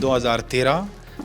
(2013)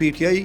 PTI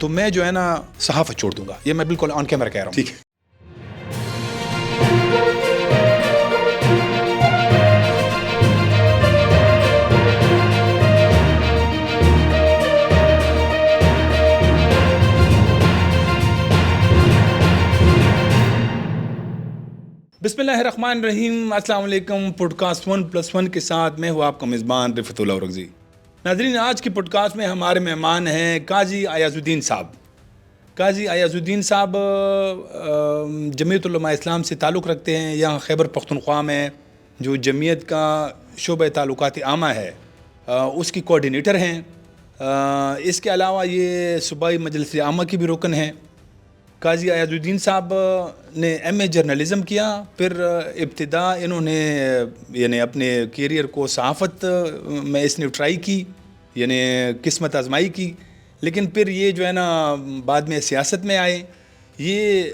تو میں جو ہے نا صحافت چھوڑ دوں گا. یہ میں بالکل آن کیمرہ کہہ رہا ہوں. ٹھیک ہے. بسم اللہ الرحمن الرحیم. السلام علیکم. پوڈ کاسٹ 1+1 کے ساتھ میں ہوں آپ کا میزبان رفعت اللہ اورکزئی. ناظرین، آج کی پوڈ کاسٹ میں ہمارے مہمان ہیں قاضی ایاز الدین صاحب. قاضی ایاز الدین صاحب جمعیت علماء اسلام سے تعلق رکھتے ہیں. یہاں خیبر پختونخوا میں جو جمعیت کا شعبہ تعلقات عامہ ہے اس کی کوارڈینیٹر ہیں. اس کے علاوہ یہ صوبائی مجلس عامہ کی بھی رکن ہیں. قاضی ایاز الدین صاحب نے ایم اے جرنلزم کیا. پھر ابتدا انہوں نے یعنی اپنے کیریئر کو صحافت میں اس نے ٹرائی کی، یعنی قسمت آزمائی کی. لیکن پھر یہ جو ہے نا بعد میں سیاست میں آئے. یہ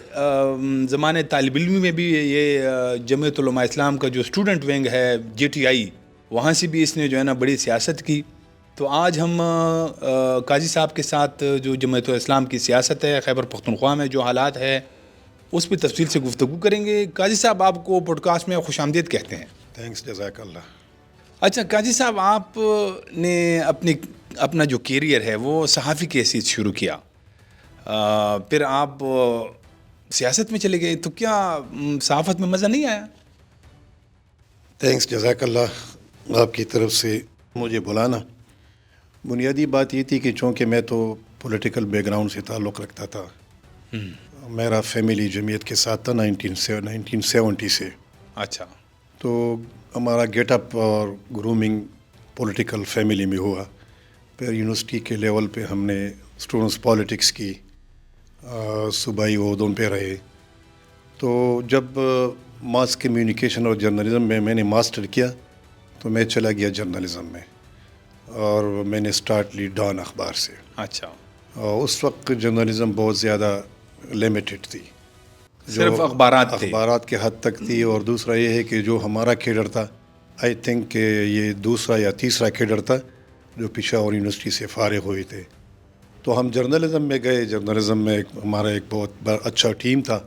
زمانے طالب علمی میں بھی یہ جمعیت علماء اسلام کا جو اسٹوڈنٹ ونگ ہے JTI، وہاں سے بھی اس نے جو ہے نا بڑی سیاست کی. تو آج ہم قاضی صاحب کے ساتھ جو جمعیت اسلام کی سیاست ہے خیبر پختونخوا میں جو حالات ہے اس پہ تفصیل سے گفتگو کریں گے. قاضی صاحب، آپ کو پوڈ کاسٹ میں خوش آمدید کہتے ہیں. تھینکس، جزاک اللہ. اچھا قاضی صاحب، آپ نے اپنا جو کیریئر ہے وہ صحافی کی حیثیت شروع کیا، پھر آپ سیاست میں چلے گئے، تو کیا صحافت میں مزہ نہیں آیا؟ تھینکس، جزاک اللہ آپ کی طرف سے مجھے بلانا. بنیادی بات یہ تھی کہ چونکہ میں تو پولیٹیکل بیک گراؤنڈ سے تعلق رکھتا تھا. میرا فیملی جمعیت کے ساتھ تھا 1970 سے. اچھا. تو ہمارا گیٹ اپ اور گرومنگ پولیٹیکل فیملی میں ہوا. پھر یونیورسٹی کے لیول پہ ہم نے اسٹوڈنٹس پالیٹکس کی، صوبائی عہدوں پہ رہے. تو جب ماس کمیونیکیشن اور جرنلزم میں نے ماسٹر کیا تو میں چلا گیا جرنلزم میں، اور میں نے اسٹارٹ لی ڈان اخبار سے. اچھا. اور اس وقت جرنلزم بہت زیادہ لمیٹڈ تھی، صرف اخبارات کے حد تک تھی. اور دوسرا یہ ہے کہ جو ہمارا کیڈر تھا، آئی تھنک کہ یہ دوسرا یا تیسرا کیڈر تھا جو پشاور یونیورسٹی سے فارغ ہوئے تھے. تو ہم جرنلزم میں گئے. جرنلزم میں ہمارا ایک بہت اچھا ٹیم تھا.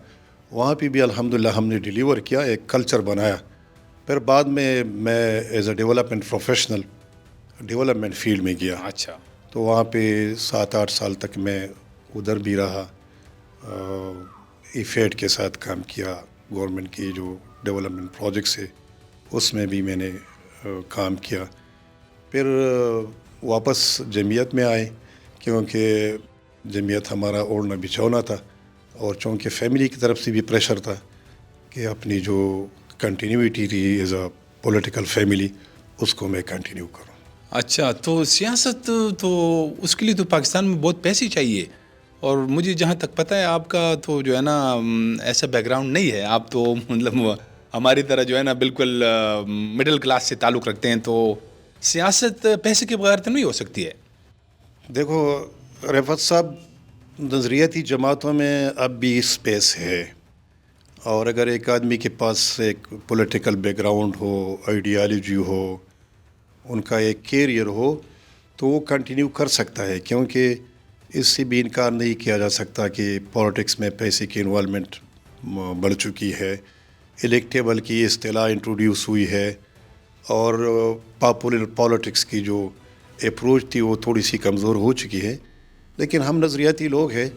وہاں پہ بھی الحمدللہ ہم نے ڈیلیور کیا، ایک کلچر بنایا. پھر بعد میں as a development professional development field میں گیا. اچھا. تو وہاں پہ 7-8 سال تک میں ادھر بھی رہا. ایفیڈ کے ساتھ کام کیا، گورنمنٹ کی جو ڈیولپمنٹ پروجیکٹس ہے اس میں بھی میں نے کام کیا. پھر واپس جمعیت میں آئے کیونکہ جمعیت ہمارا اوڑھنا بچھونا تھا، اور چونکہ فیملی کی طرف سے بھی پریشر تھا کہ اپنی جو کنٹینیوٹی تھی ایز اے پولیٹیکل فیملی اس کو میں کنٹینیو کروں. اچھا. تو سیاست تو اس کے لیے تو پاکستان میں بہت پیسے چاہیے، اور مجھے جہاں تک پتہ ہے آپ کا تو جو ہے نا ایسا بیک گراؤنڈ نہیں ہے. آپ تو مطلب ہماری طرح جو ہے نا بالکل مڈل کلاس سے تعلق رکھتے ہیں. تو سیاست پیسے کے بغیر تو نہیں ہو سکتی ہے. دیکھو رفعت صاحب، نظریاتی جماعتوں میں اب بھی اسپیس ہے، اور اگر ایک آدمی کے پاس ایک پولیٹیکل بیک گراؤنڈ ہو، آئیڈیالوجی ہو، ان کا ایک کیریئر ہو، تو وہ کنٹینیو کر سکتا ہے. کیونکہ اس سے بھی انکار نہیں کیا جا سکتا کہ پولیٹکس میں پیسے کی انوالومنٹ بڑھ چکی ہے. الیکٹیبل کی اصطلاح انٹروڈیوس ہوئی ہے، اور پاپولر پولیٹکس کی جو اپروچ تھی وہ تھوڑی سی کمزور ہو چکی ہے. لیکن ہم نظریاتی لوگ ہیں،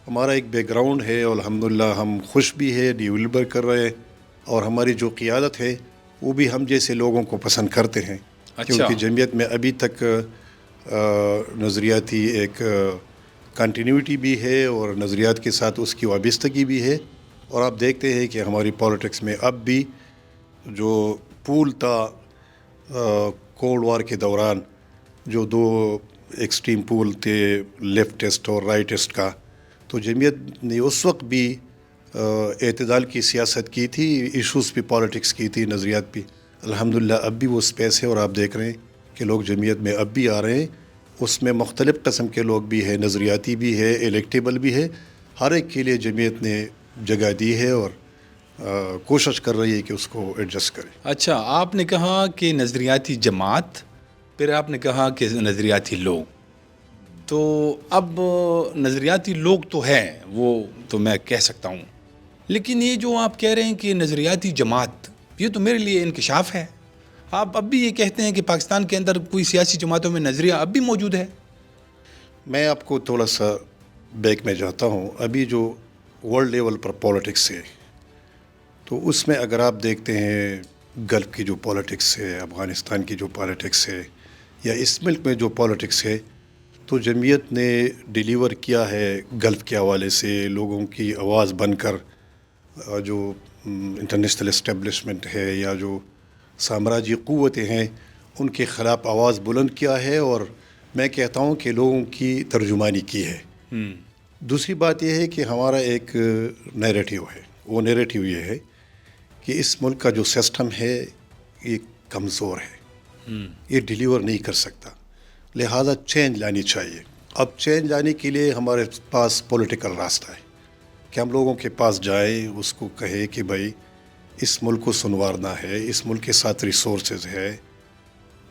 ہمارا ایک بیک گراؤنڈ ہے، اور الحمدللہ ہم خوش بھی ہے، ڈیولپر کر رہے ہیں، اور ہماری جو قیادت ہے وہ بھی ہم جیسے لوگوں کو پسند کرتے ہیں. کیونکہ جمعیت میں ابھی تک نظریاتی ایک کنٹینیوٹی بھی ہے، اور نظریات کے ساتھ اس کی وابستگی بھی ہے. اور آپ دیکھتے ہیں کہ ہماری پولیٹکس میں اب بھی جو پول تھا کولڈ وار کے دوران، جو دو ایکسٹریم پول تھے لیفٹسٹ اور رائٹسٹ کا، تو جمعیت نے اس وقت بھی اعتدال کی سیاست کی تھی، ایشوز پہ پالیٹکس کی تھی، نظریات پہ. الحمدللہ اب بھی وہ اسپیس ہے، اور آپ دیکھ رہے ہیں کہ لوگ جمعیت میں اب بھی آ رہے ہیں. اس میں مختلف قسم کے لوگ بھی ہیں، نظریاتی بھی ہے، الیکٹیبل بھی ہے. ہر ایک کے لیے جمعیت نے جگہ دی ہے، اور کوشش کر رہی ہے کہ اس کو ایڈجسٹ کرے. اچھا، آپ نے کہا کہ نظریاتی جماعت، پھر آپ نے کہا کہ نظریاتی لوگ، تو اب نظریاتی لوگ تو ہیں، وہ تو میں کہہ سکتا ہوں، لیکن یہ جو آپ کہہ رہے ہیں کہ نظریاتی جماعت، یہ تو میرے لیے انکشاف ہے. آپ اب بھی یہ کہتے ہیں کہ پاکستان کے اندر کوئی سیاسی جماعتوں میں نظریہ اب بھی موجود ہے؟ میں آپ کو تھوڑا سا بیک میں جاتا ہوں. ابھی جو ورلڈ لیول پر پالیٹکس ہے تو اس میں اگر آپ دیکھتے ہیں گلف کی جو پالیٹکس ہے، افغانستان کی جو پالیٹکس ہے، یا اس ملک میں جو پالیٹکس ہے، تو جمعیت نے ڈیلیور کیا ہے گلف کے حوالے سے لوگوں کی آواز بن کر. جو انٹرنیشنل اسٹیبلشمنٹ ہے یا جو سامراجی قوتیں ہیں ان کے خلاف آواز بلند کیا ہے، اور میں کہتا ہوں کہ لوگوں کی ترجمانی کی ہے. دوسری بات یہ ہے کہ ہمارا ایک نیریٹیو ہے. وہ نیریٹیو یہ ہے کہ اس ملک کا جو سسٹم ہے یہ کمزور ہے، یہ ڈیلیور نہیں کر سکتا، لہٰذا چینج لانی چاہیے. اب چینج لانے کے لیے ہمارے پاس پولیٹیکل راستہ ہے کہ ہم لوگوں کے پاس جائیں، اس کو کہے کہ بھائی اس ملک کو سنوارنا ہے، اس ملک کے ساتھ ریسورسز ہے،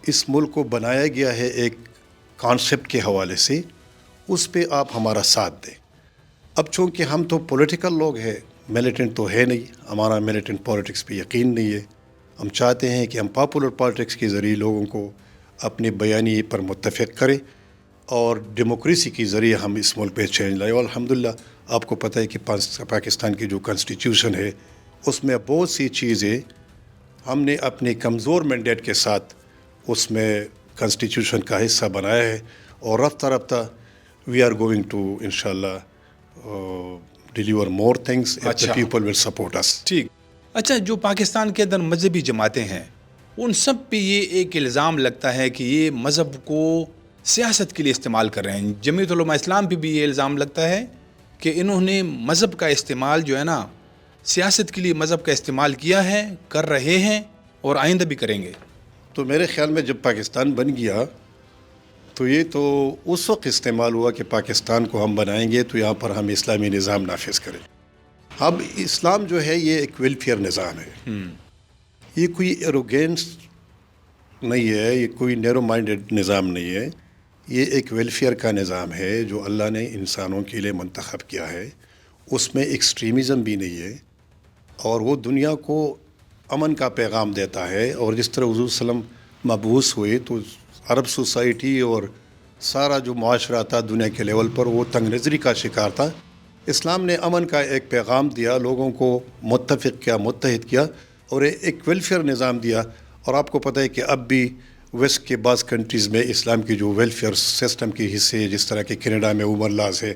اس ملک کو بنایا گیا ہے ایک کانسیپٹ کے حوالے سے، اس پہ آپ ہمارا ساتھ دیں. اب چونکہ ہم تو پولیٹیکل لوگ ہیں، میلیٹنٹ تو ہے نہیں، ہمارا میلیٹنٹ پالیٹکس پہ یقین نہیں ہے. ہم چاہتے ہیں کہ ہم پاپولر پالیٹکس کے ذریعے لوگوں کو اپنے بیانیے پر متفق کریں اور ڈیموکریسی کے ذریعے ہم اس ملک پہ چینج لائیں. اور الحمدللہ آپ کو پتہ ہے کہ پاکستان کی جو کانسٹیٹیوشن ہے اس میں بہت سی چیزیں ہم نے اپنے کمزور مینڈیٹ کے ساتھ اس میں کانسٹیٹیوشن کا حصہ بنایا ہے، اور رفتہ رفتہ وی آر گوئنگ ٹو انشاءاللہ deliver more things if the people will support us. ٹھیک. اچھا، جو پاکستان کے اندر مذہبی جماعتیں ہیں ان سب پہ یہ ایک الزام لگتا ہے کہ یہ مذہب کو سیاست کے لیے استعمال کر رہے ہیں. جمعیت علماء اسلام پہ بھی یہ الزام لگتا ہے کہ انہوں نے مذہب کا استعمال جو ہے نا سیاست کے لیے مذہب کا استعمال کیا ہے، کر رہے ہیں اور آئندہ بھی کریں گے. تو میرے خیال میں جب پاکستان بن گیا تو یہ تو اس وقت استعمال ہوا کہ پاکستان کو ہم بنائیں گے تو یہاں پر ہم اسلامی نظام نافذ کریں. اب اسلام جو ہے یہ ایک ویلفیئر نظام ہے، یہ کوئی ایروگینس نہیں ہے، یہ کوئی نیرو مائنڈڈ نظام نہیں ہے، یہ ایک ویلفیئر کا نظام ہے جو اللہ نے انسانوں کے لیے منتخب کیا ہے. اس میں ایکسٹریمزم بھی نہیں ہے، اور وہ دنیا کو امن کا پیغام دیتا ہے. اور جس طرح حضور صلی اللہ علیہ وسلم مبعوث ہوئے تو عرب سوسائٹی اور سارا جو معاشرہ تھا دنیا کے لیول پر وہ تنگ نظری کا شکار تھا. اسلام نے امن کا ایک پیغام دیا، لوگوں کو متفق کیا، متحد کیا، اور ایک ویلفیئر نظام دیا. اور آپ کو پتہ ہے کہ اب بھی ویسٹ کے بعض کنٹریز میں اسلام کی جو ویلفیئر سسٹم کے حصے، جس طرح کہ کینیڈا میں عمر لاز ہے،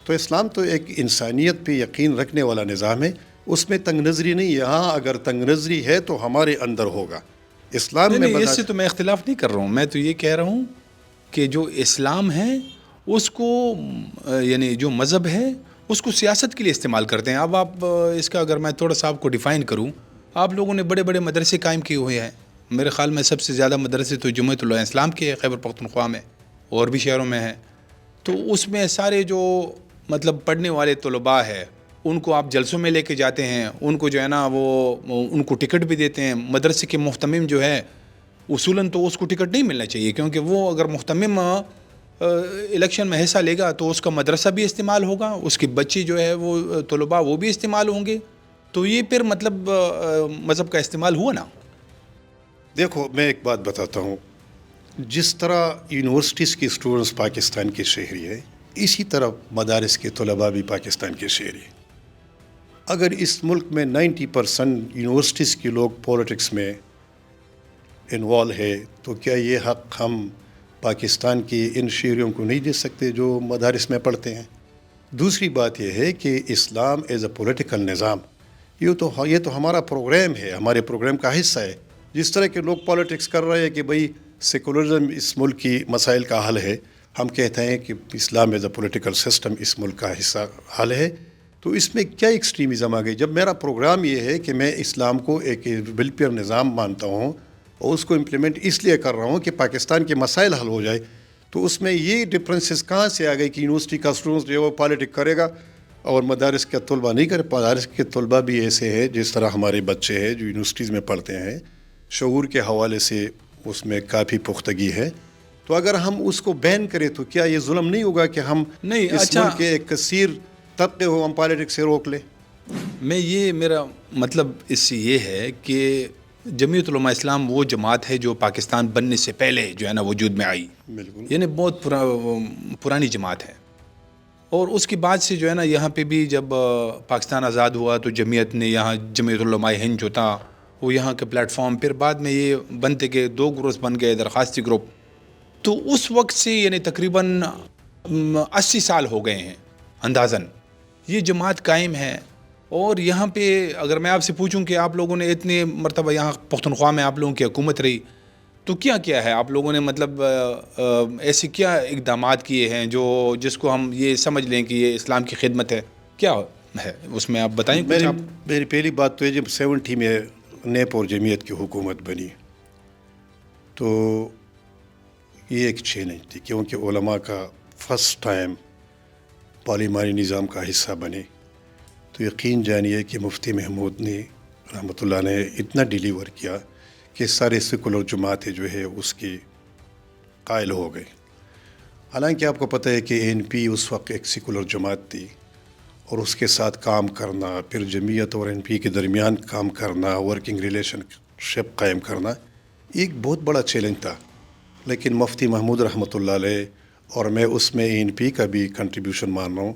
تو اسلام تو ایک انسانیت پہ یقین رکھنے والا نظام ہے، اس میں تنگ نظری نہیں ہے. ہاں اگر تنگ نظری ہے تو ہمارے اندر ہوگا. اسلام میں اس سے تو میں اختلاف نہیں کر رہا ہوں، میں تو یہ کہہ رہا ہوں کہ جو اسلام ہے اس کو یعنی جو مذہب ہے اس کو سیاست کے لیے استعمال کرتے ہیں. اب آپ اس کا اگر میں تھوڑا سا آپ کو ڈیفائن کروں، آپ لوگوں نے بڑے بڑے مدرسے قائم کیے ہوئے ہیں. میرے خیال میں سب سے زیادہ مدرسے تو جمعیت علماء اسلام کے خیبر پختونخوا میں اور بھی شہروں میں ہیں. تو اس میں سارے جو مطلب پڑھنے والے طلباء ہے ان کو آپ جلسوں میں لے کے جاتے ہیں، ان کو جو ہے نا وہ ان کو ٹکٹ بھی دیتے ہیں. مدرسے کے محتمم جو ہے اصولاً تو اس کو ٹکٹ نہیں ملنا چاہیے، کیونکہ وہ اگر محتمم الیکشن میں حصہ لے گا تو اس کا مدرسہ بھی استعمال ہوگا، اس کے بچے جو ہے وہ طلباء وہ بھی استعمال ہوں گے. تو یہ پھر مطلب مذہب کا استعمال ہوا نا. دیکھو میں ایک بات بتاتا ہوں، جس طرح یونیورسٹیز کے اسٹوڈنٹس پاکستان کے شہری ہیں اسی طرح مدارس کے طلباء بھی پاکستان کے شہری ہیں. اگر اس ملک میں 90% یونیورسٹیز کے لوگ پولیٹکس میں انوالو ہے تو کیا یہ حق ہم پاکستان کی ان شہریوں کو نہیں دے سکتے جو مدارس میں پڑھتے ہیں؟ دوسری بات یہ ہے کہ اسلام ایز اے پولیٹیکل نظام یہ تو ہمارا پروگرام ہے، ہمارے پروگرام کا حصہ ہے. جس طرح کے لوگ پالیٹکس کر رہے ہیں کہ بھئی سیکولرزم اس ملک کی مسائل کا حل ہے، ہم کہتے ہیں کہ اسلام ایز اے پولیٹیکل سسٹم اس ملک کا حصہ حل ہے. تو اس میں کیا ایکسٹریمزم آ گئی؟ جب میرا پروگرام یہ ہے کہ میں اسلام کو ایک ویلفیئر نظام مانتا ہوں اور اس کو امپلیمنٹ اس لیے کر رہا ہوں کہ پاکستان کے مسائل حل ہو جائے، تو اس میں یہ ڈفرینسز کہاں سے آ گئی کہ یونیورسٹی کا اسٹوڈنٹ جو ہے وہ پالیٹک کرے گا اور مدارس کے طلباء نہیں کرے؟ مدارس کے طلباء بھی ایسے ہیں جس طرح ہمارے بچے ہیں جو یونیورسٹیز میں پڑھتے ہیں، شعور کے حوالے سے اس میں کافی پختگی ہے. تو اگر ہم اس کو بین کریں تو کیا یہ ظلم نہیں ہوگا کہ ہم نہیں، اس اچھا، ملک کے ایک کثیر طبقے ہو ہم پالیٹکس سے روک لیں؟ میرا مطلب اس سے یہ ہے کہ جمعیت علماء اسلام وہ جماعت ہے جو پاکستان بننے سے پہلے جو ہے نا وجود میں آئی، بالکل، یعنی بہت پرانی جماعت ہے، اور اس کے بعد سے جو ہے نا یہاں پہ بھی جب پاکستان آزاد ہوا تو جمعیت نے یہاں جمعیت علماء ہند جو تھا وہ یہاں کے پلیٹ فارم، پھر بعد میں یہ بنتے گئے 2 گروپس بن گئے، درخواستی گروپ، تو اس وقت سے یعنی تقریباً 80 سال ہو گئے ہیں اندازاً یہ جماعت قائم ہے۔ اور یہاں پہ اگر میں آپ سے پوچھوں کہ آپ لوگوں نے اتنے مرتبہ یہاں پختونخوا میں آپ لوگوں کی حکومت رہی تو کیا ہے آپ لوگوں نے مطلب ایسے کیا اقدامات کیے ہیں جس کو ہم یہ سمجھ لیں کہ یہ اسلام کی خدمت ہے، کیا ہے اس میں آپ بتائیں کچھ آپ؟ میری پہلی بات تو ہے جب 70 میں نیب اور جمعیت کی حکومت بنی تو یہ ایک چیلنج تھی کیونکہ علماء کا فرسٹ ٹائم پارلیمانی نظام کا حصہ بنے، تو یقین جانیے کہ مفتی محمود نے رحمۃ اللہ نے اتنا ڈیلیور کیا کہ سارے سیکولر جماعتیں جو ہے اس کی قائل ہو گئے۔ حالانکہ آپ کو پتہ ہے کہ NP اس وقت ایک سیکولر جماعت تھی، اور اس کے ساتھ کام کرنا، پھر جمعیت اور NP کے درمیان کام کرنا، ورکنگ ریلیشن شپ قائم کرنا ایک بہت بڑا چیلنج تھا، لیکن مفتی محمود رحمۃ اللہ علیہ اور میں اس میں NP کا بھی کنٹریبیوشن مان رہا ہوں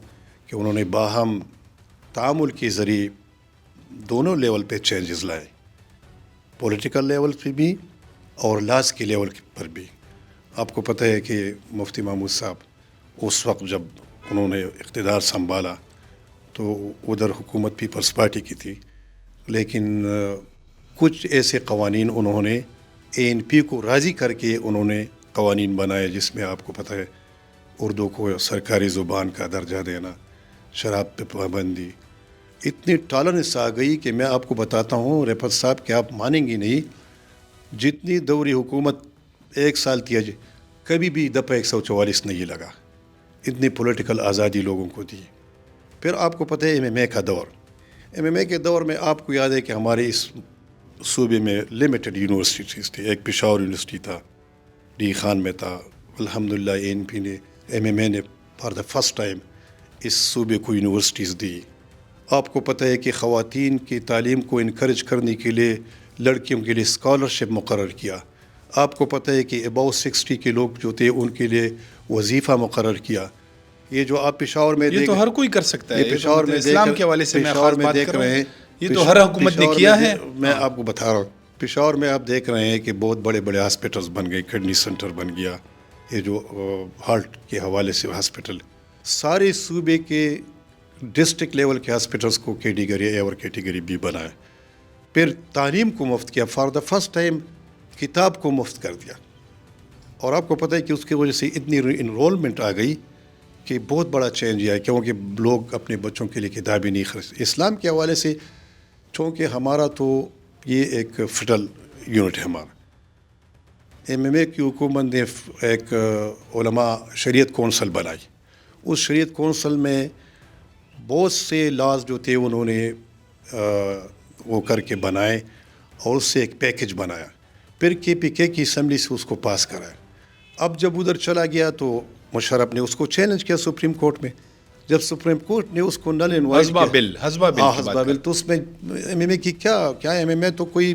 کہ انہوں نے باہم تعامل کے ذریعے دونوں لیول پہ چینجز لائے، پولیٹیکل لیول پہ بھی اور لاز کے لیول پر بھی۔ آپ کو پتہ ہے کہ مفتی محمود صاحب اس وقت جب انہوں نے اقتدار سنبھالا تو ادھر حکومت پیپلز پارٹی کی تھی، لیکن کچھ ایسے قوانین انہوں نے ANP کو راضی کر کے انہوں نے قوانین بنائے، جس میں آپ کو پتہ ہے اردو کو سرکاری زبان کا درجہ دینا، شراب پہ پابندی، اتنی ٹالرنس آ گئی کہ میں آپ کو بتاتا ہوں رفعت صاحب کہ آپ مانیں گے نہیں، جتنی دوری حکومت 1 سال تھی کبھی بھی دفعہ 144 نہیں لگا، اتنی پولیٹیکل آزادی لوگوں کو دی۔ پھر آپ کو پتہ ہے MMA کا دور، MMA کے دور میں آپ کو یاد ہے کہ ہمارے اس صوبے میں لمیٹڈ یونیورسٹیز تھی، ایک پشاور یونیورسٹی تھا، ڈی خان میں تھا، الحمدللہ ANP نے MMA نے فار دا فرسٹ ٹائم اس صوبے کو یونیورسٹیز دی۔ آپ کو پتہ ہے کہ خواتین کی تعلیم کو انکریج کرنے کے لیے لڑکیوں کے لیے اسکالرشپ مقرر کیا۔ آپ کو پتہ ہے کہ اباؤ 60 کے لوگ جو تھے ان کے لیے وظیفہ مقرر کیا۔ یہ جو آپ پشاور میں یہ تو ہر کوئی کر سکتا ہے، یہ پشاور میں اسلام کے حوالے سے میں خاص بات دیکھ کر رہا رہے ہوں، ہیں، یہ تو ہر حکومت نے کیا ہے۔ میں آپ کو بتا رہا ہوں پشاور میں آپ دیکھ رہے ہیں کہ بہت بڑے بڑے ہاسپٹلز بن گئے، کڈنی سینٹر بن گیا، یہ جو ہارٹ کے حوالے سے ہاسپٹل، سارے صوبے کے ڈسٹرکٹ لیول کے ہاسپٹلز کو کیٹیگری A اور کیٹیگری B بنایا۔ پھر تعلیم کو مفت کیا، فار دا فرسٹ ٹائم کتاب کو مفت کر دیا، اور آپ کو پتہ ہے کہ اس کی وجہ سے اتنی انرولمنٹ آ گئی کہ بہت بڑا چینج آیا، کیونکہ لوگ اپنے بچوں کے لیے کتابیں نہیں خریدتے۔ اسلام کے حوالے سے چونکہ ہمارا تو یہ ایک فیڈرل یونٹ ہے ہمارا، MMA کی حکومت نے ایک علماء شریعت کونسل بنائی، اس شریعت کونسل میں بہت سے لاز جو تھے انہوں نے وہ کر کے بنائے، اور اس سے ایک پیکج بنایا، پھر KPK کی اسمبلی سے اس کو پاس کرایا۔ اب جب ادھر چلا گیا تو مشرف نے اس کو چیلنج کیا سپریم کورٹ میں، جب سپریم کورٹ نے اس کو نل انوائٹ کیا، حزبہ بل، تو اس میں MMA کی کیا MMA تو کوئی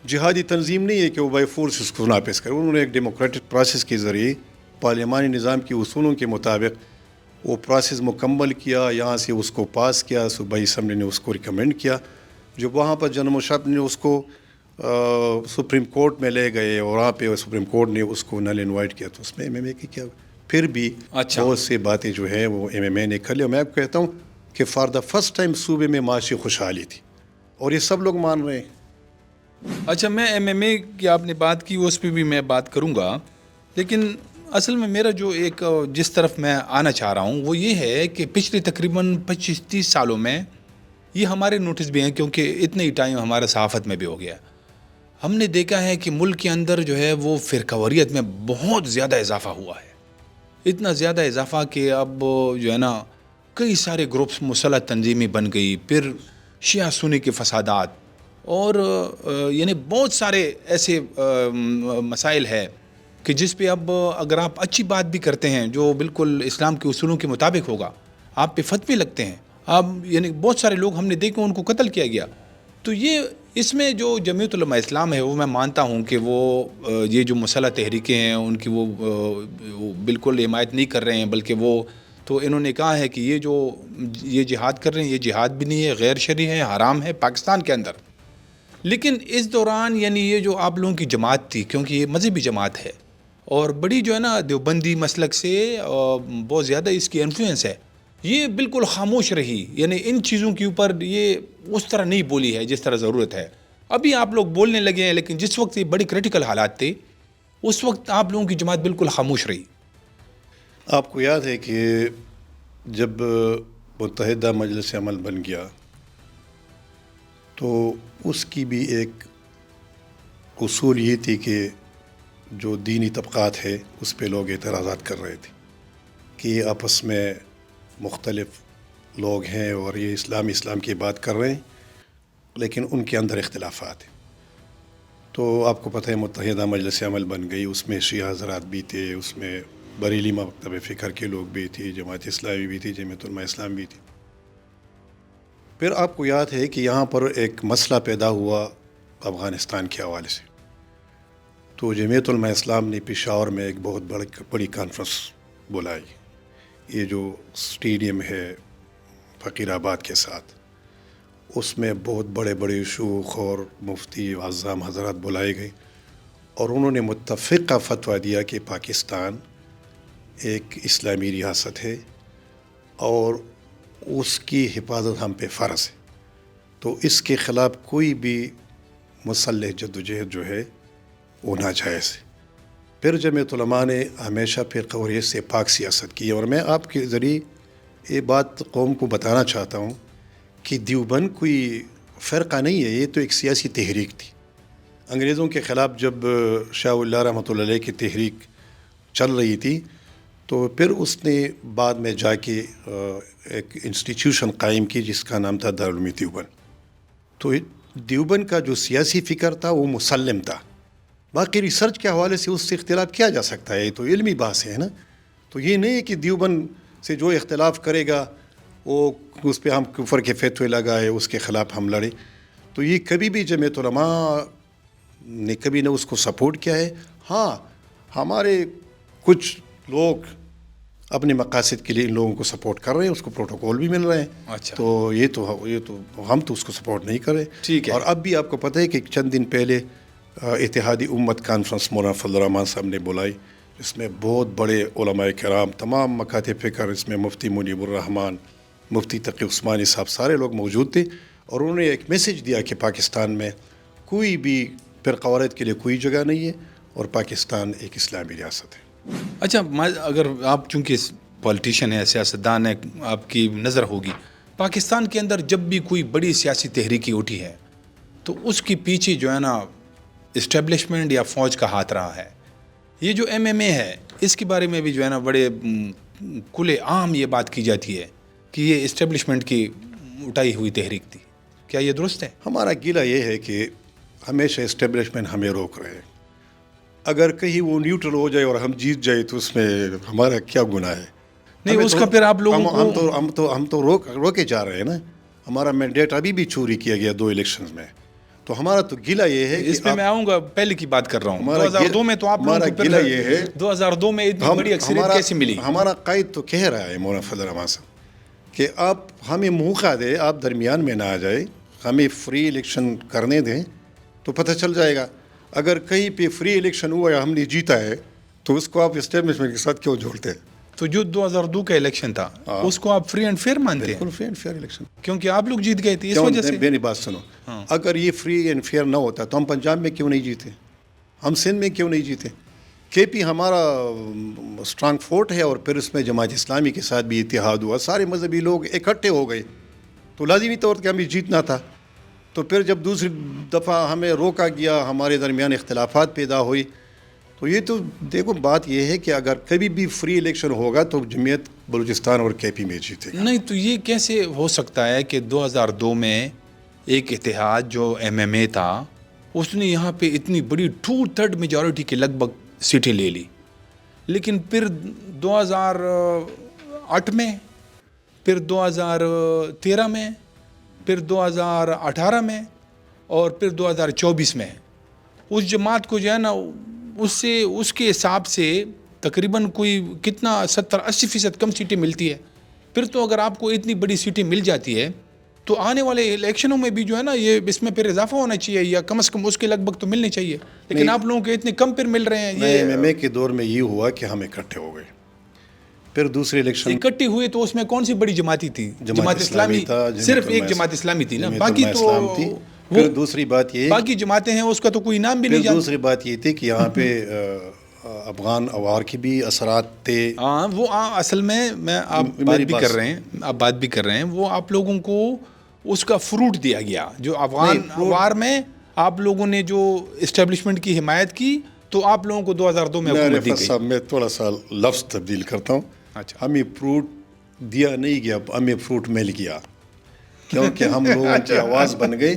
جہادی تنظیم نہیں ہے کہ وہ بائی فورس اس کو نافذ کرے۔ انہوں نے ایک ڈیموکریٹک پروسیس کے ذریعے پارلیمانی نظام کے اصولوں کے مطابق وہ پروسیس مکمل کیا، یہاں سے اس کو پاس کیا، صوبائی اسمبلی نے اس کو ریکمینڈ کیا، جب وہاں پر جنرل مشرف نے اس کو سپریم کورٹ میں لے گئے اور وہاں پہ سپریم کورٹ نے اس کو نل انوائٹ کیا، تو اس میں MMA کی کیا، پھر بھی بہت سی باتیں جو ہے وہ MMA نے کر لی۔ میں آپ کو کہتا ہوں کہ فار دا فرسٹ ٹائم صوبے میں معاشی خوشحالی تھی، اور یہ سب لوگ مان رہے ہیں۔ اچھا، میں MMA کی آپ نے بات کی اس پہ بھی میں بات کروں گا، لیکن اصل میں میرا جو ایک جس طرف میں آنا چاہ رہا ہوں وہ یہ ہے کہ پچھلے تقریباً 25-30 سالوں میں یہ ہمارے نوٹس بھی ہیں، کیونکہ اتنا ہی ٹائم ہمارا صحافت میں بھی ہو گیا، ہم نے دیکھا ہے کہ ملک کے اندر جو ہے وہ فرقہ واریت میں بہت زیادہ اضافہ ہوا ہے، اتنا زیادہ اضافہ کہ اب جو ہے نا کئی سارے گروپس مسلح تنظیمیں بن گئی، پھر شیعہ سنی کے فسادات، اور یعنی بہت سارے ایسے مسائل ہے کہ جس پہ اب اگر آپ اچھی بات بھی کرتے ہیں جو بالکل اسلام کے اصولوں کے مطابق ہوگا، آپ پہ فتوے لگتے ہیں. اب یعنی بہت سارے لوگ ہم نے دیکھے ان کو قتل کیا گیا. تو یہ اس میں جو جمعیت علماء اسلام ہے وہ میں مانتا ہوں کہ وہ یہ جو مسلح تحریکیں ہیں ان کی وہ بالکل حمایت نہیں کر رہے ہیں، بلکہ وہ تو انہوں نے کہا ہے کہ یہ جہاد کر رہے ہیں، یہ جہاد بھی نہیں ہے، غیر شرعی ہے، حرام ہے پاکستان کے اندر. لیکن اس دوران یعنی یہ جو آپ لوگوں کی جماعت تھی، کیونکہ یہ مذہبی جماعت ہے اور بڑی جو ہے نا دیوبندی مسلک سے بہت زیادہ اس کی انفلوئنس ہے، یہ بالکل خاموش رہی. یعنی ان چیزوں کے اوپر یہ اس طرح نہیں بولی ہے جس طرح ضرورت ہے. ابھی آپ لوگ بولنے لگے ہیں، لیکن جس وقت یہ بڑی کریٹیکل حالات تھے اس وقت آپ لوگوں کی جماعت بالکل خاموش رہی. آپ کو یاد ہے کہ جب متحدہ مجلس عمل بن گیا تو اس کی بھی ایک اصول یہ تھی کہ جو دینی طبقات ہے اس پہ لوگ اعتراضات کر رہے تھے کہ یہ آپس میں مختلف لوگ ہیں اور یہ اسلام کی بات کر رہے ہیں، لیکن ان کے اندر اختلافات ہیں. تو آپ کو پتہ ہے متحدہ مجلس عمل بن گئی، اس میں شیعہ حضرات بھی تھے، اس میں بریلی مکتب فکر کے لوگ بھی تھے، جماعت اسلامی بھی تھی، جمعیت علماء اسلام بھی تھی. پھر آپ کو یاد ہے کہ یہاں پر ایک مسئلہ پیدا ہوا افغانستان کے حوالے سے. تو جمعیت علماء اسلام نے پشاور میں ایک بہت بڑی کانفرنس بلائی. یہ جو اسٹیڈیم ہے فقیر آباد کے ساتھ، اس میں بہت بڑے بڑے شیوخ اور مفتی اعظم حضرات بلائے گئے اور انہوں نے متفقہ فتویٰ دیا کہ پاکستان ایک اسلامی ریاست ہے اور اس کی حفاظت ہم پہ فرض ہے. تو اس کے خلاف کوئی بھی مسلح جدوجہد جو ہے وہ ناجائز ہے. پھر جمعیت علماء نے ہمیشہ فرقہ واریت سے پاک سیاست کی. اور میں آپ کے ذریعے یہ بات قوم کو بتانا چاہتا ہوں کہ دیوبند کوئی فرقہ نہیں ہے، یہ تو ایک سیاسی تحریک تھی. انگریزوں کے خلاف جب شاہ اللہ رحمۃ اللہ علیہ کی تحریک چل رہی تھی تو پھر اس نے بعد میں جا کے ایک انسٹیٹیوشن قائم کی جس کا نام تھا دارالعلوم دیوبند. تو دیوبند کا جو سیاسی فکر تھا وہ مسلم تھا. باقی ریسرچ کے حوالے سے اس سے اختلاف کیا جا سکتا ہے، یہ تو علمی بحث ہے نا. تو یہ نہیں ہے کہ دیوبند سے جو اختلاف کرے گا وہ اس پہ ہم کفر کے فتوے لگائے، اس کے خلاف ہم لڑے. تو یہ کبھی بھی جمعیت علماء نے کبھی نہ اس کو سپورٹ کیا ہے. ہاں ہمارے کچھ لوگ اپنے مقاصد کے لیے ان لوگوں کو سپورٹ کر رہے ہیں، اس کو پروٹوکول بھی مل رہے ہیں. اچھا. تو یہ تو ہم تو اس کو سپورٹ نہیں کر رہے. ٹھیک ہے. اور اب بھی آپ کو پتہ ہے کہ چند دن پہلے اتحادی امت کانفرنس مولانا فضل الرحمان صاحب نے بلائی، اس میں بہت بڑے علماء کرام، تمام مکاتب فکر، اس میں مفتی منیب الرحمان، مفتی تقی عثمانی صاحب، سارے لوگ موجود تھے. اور انہوں نے ایک میسج دیا کہ پاکستان میں کوئی بھی فرقہ واریت کے لیے کوئی جگہ نہیں ہے اور پاکستان ایک اسلامی ریاست ہے. اچھا، اگر آپ چونکہ پولیٹیشین ہیں، سیاستدان ہیں، آپ کی نظر ہوگی پاکستان کے اندر جب بھی کوئی بڑی سیاسی تحریکی اٹھی ہے تو اس کے پیچھے جو ہے نا اسٹیبلشمنٹ یا فوج کا ہاتھ رہا ہے. یہ جو MMA ہے اس کے بارے میں بھی جو ہے نا بڑے کھلے عام یہ بات کی جاتی ہے کہ یہ اسٹیبلشمنٹ کی اٹھائی ہوئی تحریک تھی. کیا یہ درست ہے؟ ہمارا گلہ یہ ہے کہ ہمیشہ اسٹیبلشمنٹ ہمیں روک رہے ہیں. اگر کہیں وہ نیوٹرل ہو جائے اور ہم جیت جائے تو اس میں ہمارا کیا گناہ ہے؟ نہیں، اس کا پھر آپ لوگوں کو ہم تو روکے جا رہے ہیں نا. ہمارا مینڈیٹ ابھی بھی چوری کیا گیا 2 الیکشنز میں. تو ہمارا تو گلہ یہ ہے، اس پہ میں آؤں گا، پہلے کی بات کر رہا ہوں. 2002 میں تو آپ ہمارا گلہ یہ ہے، 2002 میں اتنی بڑی اکثریت کیسے ملی؟ ہمارا قائد تو کہہ رہا ہے مولانا فضل الرحمان صاحب کہ آپ ہمیں موقع دیں، آپ درمیان میں نہ آ جائے، ہمیں فری الیکشن کرنے دیں تو پتہ چل جائے گا. اگر کہیں پہ فری الیکشن ہوا یا ہم نے جیتا ہے تو اس کو آپ اسٹیبلشمنٹ کے ساتھ کیوں جوڑتے ہیں؟ تو جو 2002 کا الیکشن تھا اس کو آپ فری اینڈ فیئر مانتے ہیں؟ بالکل فری اینڈ فیئر الیکشن، کیونکہ آپ لوگ جیت گئے تھے اس وجہ سے. میری بات سنو، اگر یہ فری اینڈ فیئر نہ ہوتا تو ہم پنجاب میں کیوں نہیں جیتے، ہم سندھ میں کیوں نہیں جیتے؟ KP ہمارا اسٹرانگ فورٹ ہے اور پھر اس میں جماعت اسلامی کے ساتھ بھی اتحاد ہوا، سارے مذہبی لوگ اکٹھے ہو گئے تو لازمی طور پہ ہمیں جیتنا تھا. تو پھر جب دوسری دفعہ ہمیں روکا گیا، ہمارے درمیان اختلافات پیدا ہوئی. تو یہ تو دیکھو بات یہ ہے کہ اگر کبھی بھی فری الیکشن ہوگا تو جمعیت بلوچستان اور KP میں جیتے گا. نہیں تو یہ کیسے ہو سکتا ہے کہ 2002 میں ایک اتحاد جو MMA تھا اس نے یہاں پہ اتنی بڑی 2/3 میجورٹی کے لگ بھگ سیٹیں لے لی، لیکن پھر 2008 میں، پھر 2013 میں، پھر 2018 میں اور پھر 2024 میں اس جماعت کو جو ہے نا اس کے حساب سے تقریباً کوئی کتنا 70-80% کم سیٹیں ملتی ہے. پھر تو اگر آپ کو اتنی بڑی سیٹیں مل جاتی ہے تو آنے والے الیکشنوں میں بھی جو ہے نا یہ اس میں پھر اضافہ ہونا چاہیے، یا کم از کم اس کے لگ بھگ تو ملنے چاہیے، لیکن آپ لوگوں کے اتنے کم پھر مل رہے ہیں. یہ ایم کے دور میں یہ ہوا کہ ہم اکٹھے ہو گئے. پھر دوسرے الیکشن اکٹھے ہوئے تو اس میں کون سی بڑی جماعتی تھی؟ جماعت اسلامی تھا، صرف ایک جماعت اسلامی تھی نا، باقی تو پھر دوسری بات یہ باقی جماعتیں ہیں اس کا تو کوئی نام بھی نہیں جانتا. دوسری بات یہ تھی کہ یہاں پہ افغان اوار کی بھی اثرات تھے. ہاں وہ اصل میں آپ بات بھی کر رہے ہیں وہ آپ لوگوں کو اس کا فروٹ دیا گیا جو افغان اوار میں آپ لوگوں نے جو اسٹیبلشمنٹ کی حمایت کی تو آپ لوگوں کو 2002 میں حکومت دی گئی. میں تھوڑا سا لفظ تبدیل کرتا ہوں. اچھا، ہمیں فروٹ دیا نہیں گیا، ہمیں فروٹ مل گیا، کیونکہ ہم لوگوں کی آواز بن گئی.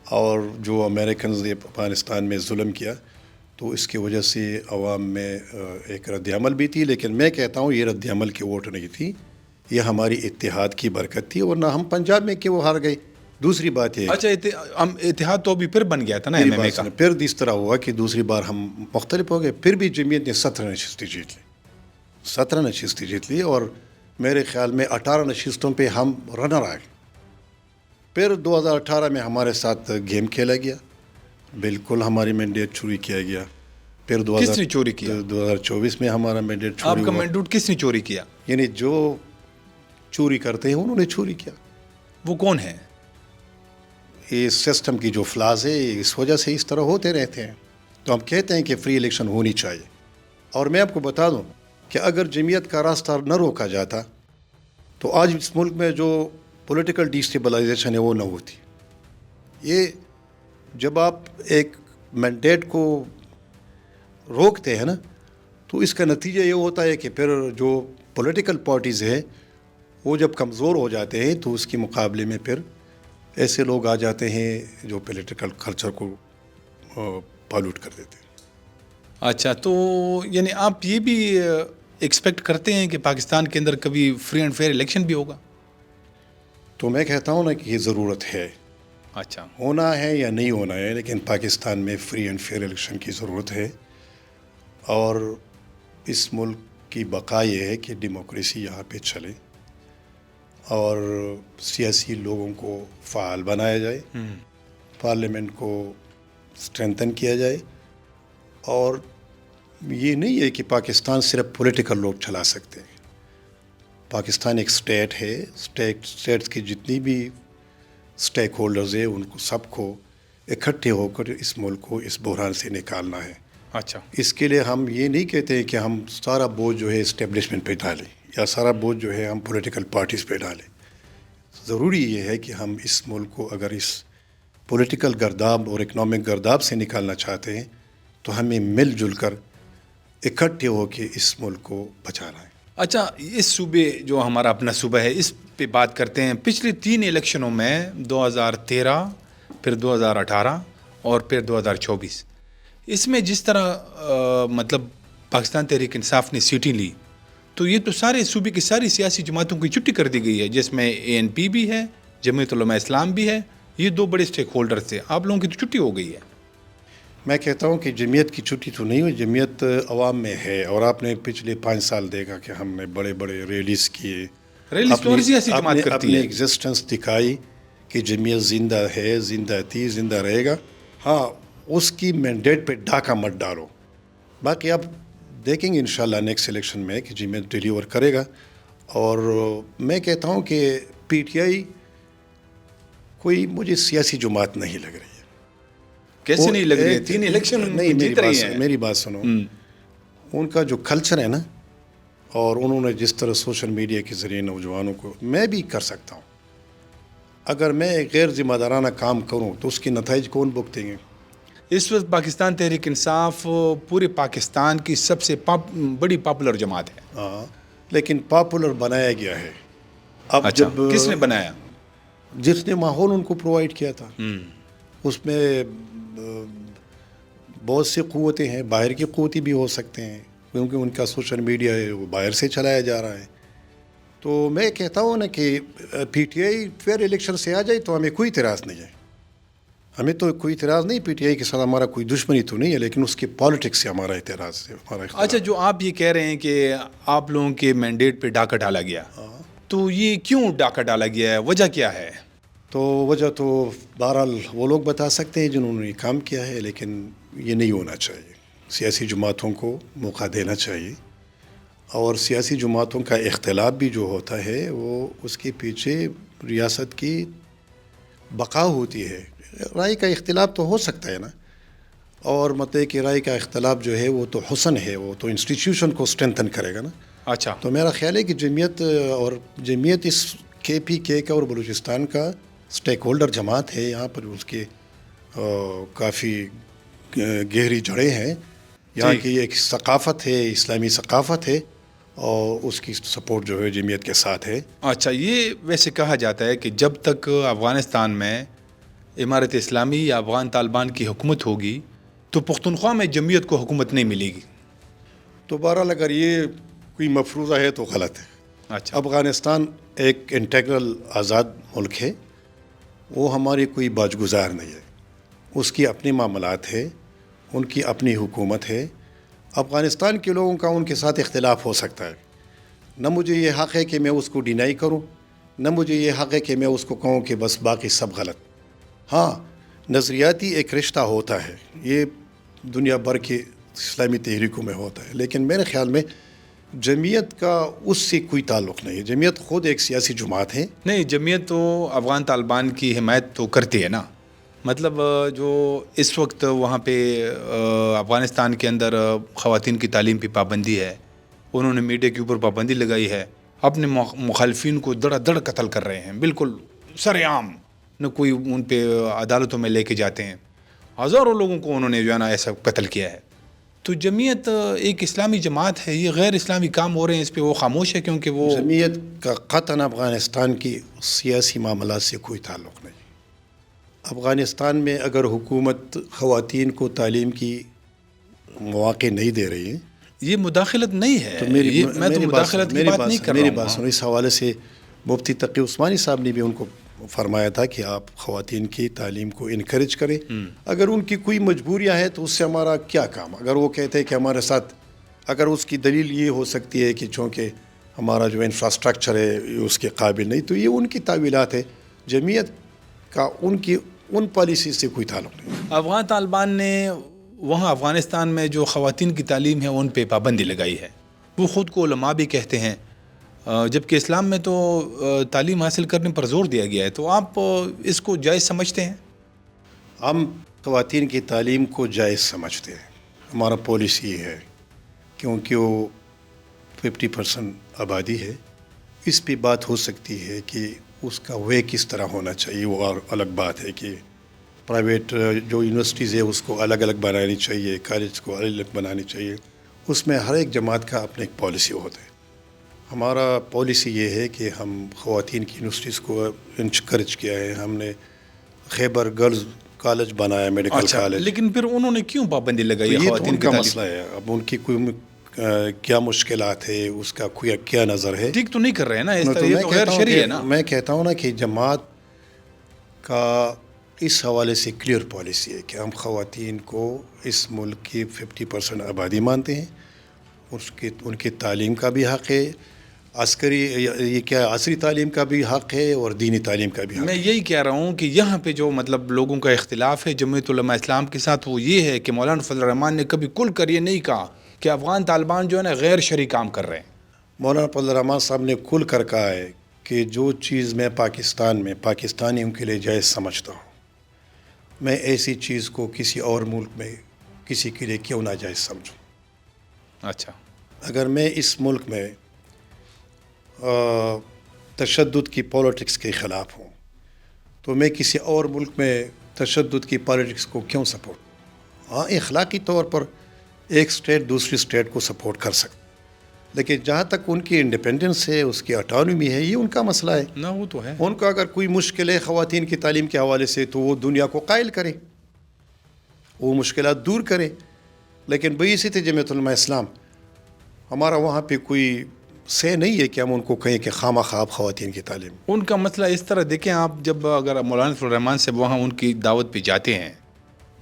اور جو امریکنز نے افغانستان میں ظلم کیا تو اس کی وجہ سے عوام میں ایک رد عمل بھی تھی. لیکن میں کہتا ہوں یہ رد عمل کی ووٹ نہیں تھی، یہ ہماری اتحاد کی برکت تھی، ورنہ ہم پنجاب میں کہ وہ ہار گئے. دوسری بات یہ اچھا اتحاد تو ابھی پھر بن گیا تھا نا ایم اے کا. پھر اس طرح ہوا کہ دوسری بار ہم مختلف ہو گئے. پھر بھی جمعیت نے 17 نشستیں جیت لی اور میرے خیال میں 18 نشستوں پہ ہم رنر آئے. پھر 2018 میں ہمارے ساتھ گیم کھیلا گیا، بالکل ہماری مینڈیٹ چوری کیا گیا. پھر کس نے چوری کیا؟ 2024 میں ہمارا مینڈیٹ چوری ہوا. آپ کا مینڈیٹ کس نے چوری کیا؟ یعنی جو چوری کرتے ہیں انہوں نے چوری کیا. وہ کون ہے؟ یہ سسٹم کی جو فلاز ہے اس وجہ سے اس طرح ہوتے رہتے ہیں. تو ہم کہتے ہیں کہ فری الیکشن ہونی چاہیے. اور میں آپ کو بتا دوں کہ اگر جمعیت کا راستہ نہ روکا جاتا تو آج اس ملک میں جو پولیٹیکل ڈیسٹیبلائزیشن ہے وہ نہ ہوتی. یہ جب آپ ایک مینڈیٹ کو روکتے ہیں نا تو اس کا نتیجہ یہ ہوتا ہے کہ پھر جو پولیٹیکل پارٹیز ہے وہ جب کمزور ہو جاتے ہیں تو اس کے مقابلے میں پھر ایسے لوگ آ جاتے ہیں جو پولیٹیکل کلچر کو پالوٹ کر دیتے ہیں. اچھا، تو یعنی آپ یہ بھی ایکسپیکٹ کرتے ہیں کہ پاکستان کے اندر کبھی فری اینڈ فیئر الیکشن بھی ہوگا؟ تو میں کہتا ہوں نا کہ یہ ضرورت ہے. اچھا، ہونا ہے یا نہیں ہونا ہے، لیکن پاکستان میں فری اینڈ فیئر الیکشن کی ضرورت ہے. اور اس ملک کی بقا یہ ہے کہ ڈیموکریسی یہاں پہ چلے اور سیاسی لوگوں کو فعال بنایا جائے، پارلیمنٹ کو اسٹرینتھن کیا جائے. اور یہ نہیں ہے کہ پاکستان صرف پولیٹیکل لوگ چلا سکتے ہیں. پاکستان ایک اسٹیٹ ہے، اسٹیٹس کی جتنی بھی اسٹیک ہولڈرز ہیں ان کو سب کو اکٹھے ہو کر اس ملک کو اس بحران سے نکالنا ہے. اچھا، اس کے لیے ہم یہ نہیں کہتے کہ ہم سارا بوجھ جو ہے اسٹیبلشمنٹ پہ ڈالیں یا سارا بوجھ جو ہے ہم پولیٹیکل پارٹیز پہ ڈالیں. ضروری یہ ہے کہ ہم اس ملک کو اگر اس پولیٹیکل گرداب اور اکنامک گرداب سے نکالنا چاہتے ہیں تو ہمیں مل جل کر اکٹھے ہو کے اس ملک کو بچانا ہے. اچھا، اس صوبے جو ہمارا اپنا صوبہ ہے اس پہ بات کرتے ہیں. پچھلے 3 الیکشنوں میں 2013 پھر 2018 اور پھر 2024 اس میں جس طرح مطلب پاکستان تحریک انصاف نے سیٹیں لی تو یہ تو سارے صوبے کی ساری سیاسی جماعتوں کی چھٹی کر دی گئی ہے، جس میں ANP بھی ہے، جمعیت علماء اسلام بھی ہے. یہ 2 بڑے اسٹیک ہولڈر تھے، آپ لوگوں کی تو چھٹی ہو گئی ہے. میں کہتا ہوں کہ جمعیت کی چھٹی تو نہیں ہوئی، جمعیت عوام میں ہے. اور آپ نے پچھلے 5 سال دیکھا کہ ہم نے بڑے بڑے ریلیز کیے، اپنی ایگزسٹنس دکھائی کہ جمعیت زندہ ہے، زندہ تھی، زندہ رہے گا. ہاں، اس کی مینڈیٹ پہ ڈھاکہ مت ڈالو. باقی آپ دیکھیں گے انشاءاللہ نیکسٹ الیکشن میں کہ جمعیت ڈیلیور کرے گا. اور میں کہتا ہوں کہ PTI کوئی مجھے سیاسی جماعت نہیں لگ رہی ہے. کیسے نہیں لگ رہی ہے؟ 3 الیکشن نہیں، میری بات سنو. ان کا جو کلچر ہے نا، اور انہوں نے جس طرح سوشل میڈیا کے ذریعے نوجوانوں کو، میں بھی کر سکتا ہوں. اگر میں غیر ذمہ دارانہ کام کروں تو اس کے نتائج کون بھگتیں گے؟ اس وقت پاکستان تحریک انصاف پورے پاکستان کی سب سے بڑی پاپولر جماعت ہے. ہاں، لیکن پاپولر بنایا گیا ہے. اب اچھا، جب کس نے بنایا؟ جس نے ماحول ان کو پرووائڈ کیا تھا. اس میں بہت سی قوتیں ہیں، باہر کی قوتیں بھی ہو سکتے ہیں، کیونکہ ان کا سوشل میڈیا ہے وہ باہر سے چلایا جا رہا ہے. تو میں کہتا ہوں نا کہ P T I fear election سے آ جائے تو ہمیں کوئی اعتراض نہیں ہے. ہمیں تو کوئی اعتراض نہیں پی ٹی آئی کے ساتھ، ہمارا کوئی دشمنی تو نہیں ہے، لیکن اس کی پالیٹکس سے ہمارا اعتراض ہے، ہمارا اختلاف. اچھا، جو آپ یہ کہہ رہے ہیں کہ آپ لوگوں کے مینڈیٹ پہ ڈاکہ ڈالا گیا، تو یہ کیوں ڈاکہ ڈالا گیا ہے؟ وجہ کیا ہے؟ تو وجہ تو بہرحال وہ لوگ بتا سکتے ہیں جنہوں نے یہ کام کیا ہے، لیکن یہ نہیں ہونا چاہیے. سیاسی جماعتوں کو موقع دینا چاہیے، اور سیاسی جماعتوں کا اختلاف بھی جو ہوتا ہے وہ اس کے پیچھے ریاست کی بقا ہوتی ہے. رائے کا اختلاف تو ہو سکتا ہے نا، اور مطلب کہ رائے کا اختلاف جو ہے وہ تو حسن ہے، وہ تو انسٹیٹیوشن کو اسٹرینتھن کرے گا نا. اچھا، تو میرا خیال ہے کہ جمعیت اس کے پی کے کا اور بلوچستان کا اسٹیک ہولڈر جماعت ہے. یہاں پر اس کے کافی گہری جڑیں ہیں. یہاں کی ایک ثقافت ہے، اسلامی ثقافت ہے، اور اس کی سپورٹ جو ہے جمعیت کے ساتھ ہے. اچھا، یہ ویسے کہا جاتا ہے کہ جب تک افغانستان میں امارت اسلامی یا افغان طالبان کی حکومت ہوگی تو پختونخوا میں جمعیت کو حکومت نہیں ملے گی. تو بہرحال اگر یہ کوئی مفروضہ ہے تو غلط ہے. اچھا، افغانستان ایک انٹیگرل آزاد ملک ہے، وہ ہماری کوئی باج گزار نہیں ہے. اس کی اپنی معاملات ہے، ان کی اپنی حکومت ہے. افغانستان کے لوگوں کا ان کے ساتھ اختلاف ہو سکتا ہے. نہ مجھے یہ حق ہے کہ میں اس کو ڈینائی کروں، نہ مجھے یہ حق ہے کہ میں اس کو کہوں کہ بس باقی سب غلط. ہاں، نظریاتی ایک رشتہ ہوتا ہے، یہ دنیا بھر کی اسلامی تحریکوں میں ہوتا ہے، لیکن میرے خیال میں جمعیت کا اس سے کوئی تعلق نہیں ہے. جمعیت خود ایک سیاسی جماعت ہے. نہیں، جمعیت تو افغان طالبان کی حمایت تو کرتی ہے نا. مطلب جو اس وقت وہاں پہ افغانستان کے اندر خواتین کی تعلیم پہ پابندی ہے، انہوں نے میڈیا کے اوپر پابندی لگائی ہے، اپنے مخالفین کو دڑا دڑ قتل کر رہے ہیں، بالکل سر عام. نہ کوئی ان پہ عدالتوں میں لے کے جاتے ہیں. ہزاروں لوگوں کو انہوں نے جو ہے نا ایسا قتل کیا ہے. تو جمعیت ایک اسلامی جماعت ہے، یہ غیر اسلامی کام ہو رہے ہیں اس پہ وہ خاموش ہے، کیونکہ وہ جمعیت کا قطعاً افغانستان کی سیاسی معاملات سے کوئی تعلق نہیں. افغانستان میں اگر حکومت خواتین کو تعلیم کی مواقع نہیں دے رہی ہے، یہ مداخلت نہیں ہے. میں تو مداخلت کی بات نہیں کر رہا ہوں. میری بات سنو. اس حوالے سے مفتی تقی عثمانی صاحب نے بھی ان کو فرمایا تھا کہ آپ خواتین کی تعلیم کو انکریج کریں. اگر ان کی کوئی مجبوریاں ہیں تو اس سے ہمارا کیا کام. اگر وہ کہتے ہیں کہ ہمارے ساتھ، اگر اس کی دلیل یہ ہو سکتی ہے کہ چونکہ ہمارا جو انفراسٹرکچر ہے اس کے قابل نہیں، تو یہ ان کی تعویلات ہے. جمعیت کا ان پالیسی سے کوئی تعلق نہیں. افغان طالبان نے وہاں افغانستان میں جو خواتین کی تعلیم ہے ان پہ پابندی لگائی ہے. وہ خود کو علماء بھی کہتے ہیں، جبکہ اسلام میں تو تعلیم حاصل کرنے پر زور دیا گیا ہے. تو آپ اس کو جائز سمجھتے ہیں؟ ہم خواتین کی تعلیم کو جائز سمجھتے ہیں. ہمارا پالیسی یہ ہے، کیونکہ وہ 50% آبادی ہے. اس پہ بات ہو سکتی ہے کہ اس کا وے کس طرح ہونا چاہیے، وہ اور الگ بات ہے کہ پرائیویٹ جو یونیورسٹیز ہے اس کو الگ الگ بنانی چاہیے، کالج کو الگ الگ بنانی چاہیے. اس میں ہر ایک جماعت کا اپنا ایک پالیسی ہوتا ہے. ہمارا پالیسی یہ ہے کہ ہم خواتین کی یونیورسٹیز کو انکریج کیا ہے. ہم نے خیبر گرلز کالج بنایا، میڈیکل کالج. لیکن پھر انہوں نے کیوں پابندی لگائی؟ یہ تو ان کا مسئلہ ہے. اب ان کی کوئی کیا مشکلات ہے، اس کا کوئی کیا نظر ہے. ٹھیک تو نہیں کر رہے ہیں نا، یہ تو غیر شرعی ہے نا. میں کہتا ہوں نا کہ جماعت کا اس حوالے سے کلیئر پالیسی ہے کہ ہم خواتین کو اس ملک کی 50% آبادی مانتے ہیں. ان کی تعلیم کا بھی حق ہے، عصری تعلیم کا بھی حق ہے، اور دینی تعلیم کا بھی حق ہے. میں یہی کہہ رہا ہوں کہ یہاں پہ جو مطلب لوگوں کا اختلاف ہے جمعیت علماء اسلام کے ساتھ، وہ یہ ہے کہ مولانا فضل الرحمان نے کبھی کل کر یہ نہیں کہا کہ افغان طالبان جو ہے نا غیر شرعی کام کر رہے ہیں. مولانا فضل الرحمان صاحب نے کھل کر کہا ہے کہ جو چیز میں پاکستان میں پاکستانیوں کے لیے جائز سمجھتا ہوں، میں ایسی چیز کو کسی اور ملک میں کسی کے لیے کیوں ناجائز سمجھوں. اچھا، اگر میں اس ملک میں تشدد کی پالیٹکس کے خلاف ہوں تو میں کسی اور ملک میں تشدد کی پالیٹکس کو کیوں سپورٹ. ہاں، اخلاقی طور پر ایک اسٹیٹ دوسری اسٹیٹ کو سپورٹ کر سکتا، لیکن جہاں تک ان کی انڈیپینڈنس ہے، اس کی آٹونومی ہے، یہ ان کا مسئلہ ہے. نہ وہ تو ہے. ان کا اگر کوئی مشکل ہے خواتین کی تعلیم کے حوالے سے تو وہ دنیا کو قائل کرے. وہ مشکلات دور کریں. لیکن بعیثیت جمعیت علماء اسلام ہمارا وہاں پہ کوئی سے نہیں ہے کہ ہم ان کو کہیں کہ خواہ مخواہ خواتین کی تعلیم. ان کا مسئلہ اس طرح دیکھیں آپ، جب اگر مولانا فضل الرحمان صاحب وہاں ان کی دعوت پہ جاتے ہیں،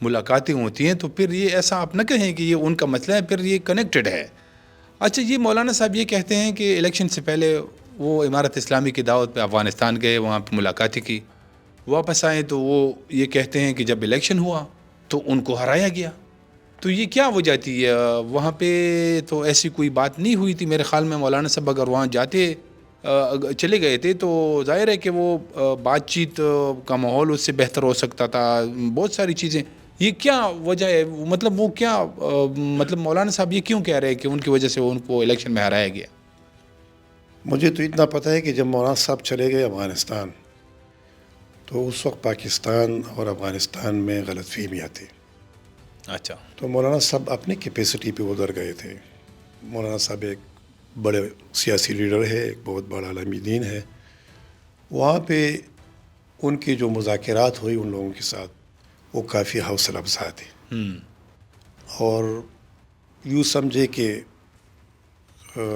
ملاقاتیں ہوتی ہیں، تو پھر یہ ایسا آپ نہ کہیں کہ یہ ان کا مسئلہ ہے، پھر یہ کنیکٹڈ ہے. اچھا، یہ مولانا صاحب یہ کہتے ہیں کہ الیکشن سے پہلے وہ امارت اسلامی کی دعوت پہ افغانستان گئے، وہاں پہ ملاقاتیں کی، واپس آئے تو وہ یہ کہتے ہیں کہ جب الیکشن ہوا تو ان کو ہرایا گیا. تو یہ کیا وجہ تھی؟ وہاں پہ تو ایسی کوئی بات نہیں ہوئی تھی میرے خیال میں. مولانا صاحب اگر وہاں جاتے چلے گئے تھے تو ظاہر ہے کہ وہ بات چیت کا ماحول اس سے بہتر ہو سکتا تھا، بہت ساری چیزیں. یہ کیا وجہ ہے؟ مطلب وہ کیا مطلب مولانا صاحب یہ کیوں کہہ رہے ہیں کہ ان کی وجہ سے ان کو الیکشن میں ہرایا گیا؟ مجھے تو اتنا پتہ ہے کہ جب مولانا صاحب چلے گئے افغانستان تو اس وقت پاکستان اور افغانستان میں غلط فہمیاں تھی. اچھا. تو مولانا صاحب اپنی کیپیسٹی پہ ادھر گئے تھے. مولانا صاحب ایک بڑے سیاسی لیڈر ہے، ایک بہت بڑا عالمی دین ہے. وہاں پہ ان کی جو مذاکرات ہوئی ان لوگوں کے ساتھ وہ کافی حوصلہ افزا تھی، اور یوں سمجھے کہ